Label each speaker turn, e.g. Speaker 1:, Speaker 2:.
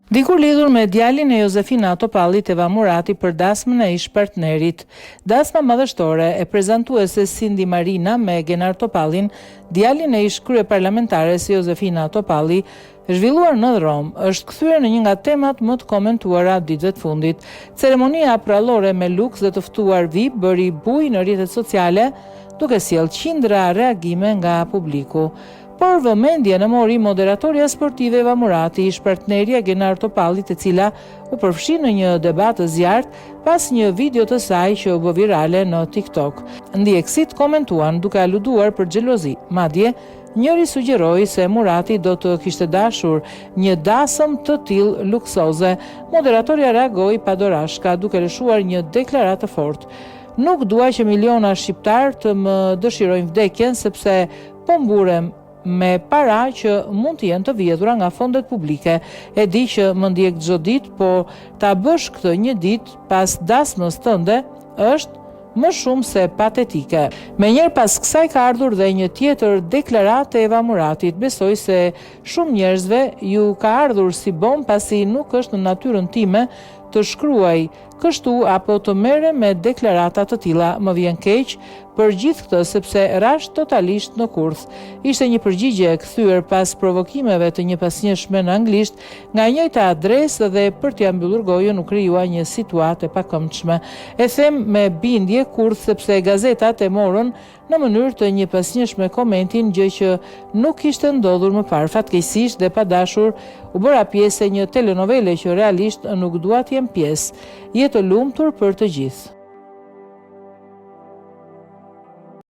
Speaker 1: Dikur lidhur me djalin e Josefina Topallit Eva Murati për dasmën e ish partnerit. Dasma madhështore e prezantuese Sindi Marina me Genar Topallin, djalin e ish kryeparlamentares Josefina Topalli, zhvilluar në Drom, është kthyer në një nga temat më të komentuara ditëve të fundit. Ceremonia prallore me luks dhe të ftuar VIP bëri bujë në rrjetet sociale, duke sjellë qindra reagime nga publiku. Por vëmendje në mori moderatorja sportive Eva Murati, ish partnerja Genar Topallit, e cila u përfshi në një debat të zjarrt pas një video të saj që u bë virale në TikTok. Ndjekësit komentuan duke aluduar për xhelozi. Madje njëri sugjeroi se Murati do të kishte dashur një dasëm të tillë luksoze. Moderatorja reagoi padorashka duke lëshuar një deklaratë të fortë. Nuk dua që miliona shqiptar të më dëshirojnë vdekjen sepse po mburem me para që mund të jenë të vjedhura nga fondet publike. E di që më ndjek çdo ditë, po ta bësh këtë një ditë pas dasmës tënde është më shumë se patetike. Menjëherë pas kësaj ka ardhur dhe një tjetër deklaratë e Eva Muratit. Besoj se shumë njerëzve ju ka ardhur si bombë pasi nuk është në natyrën time të shkruaj kështu apo të merrem me deklarata të tilla. Më vjen keq për gjithë këtë sepse rash totalisht në kurth. Ishte një përgjigje e kthyer pas provokimeve të një pasnjëshme në anglisht nga e njëjta adresë dhe për t'ia mbyllur gojën u krijua një situatë e pakëmbshme. E them me bindje kurth sepse gazetat e morën në mënyrë të një pasnjëshme komentin, gjë që nuk kishte ndodhur më parë. Fatkeqësisht dhe pa dashur u bëra pjesë e një telenovele që realisht nuk dua të jem pjesë. Jetë lumtur për të gjithë.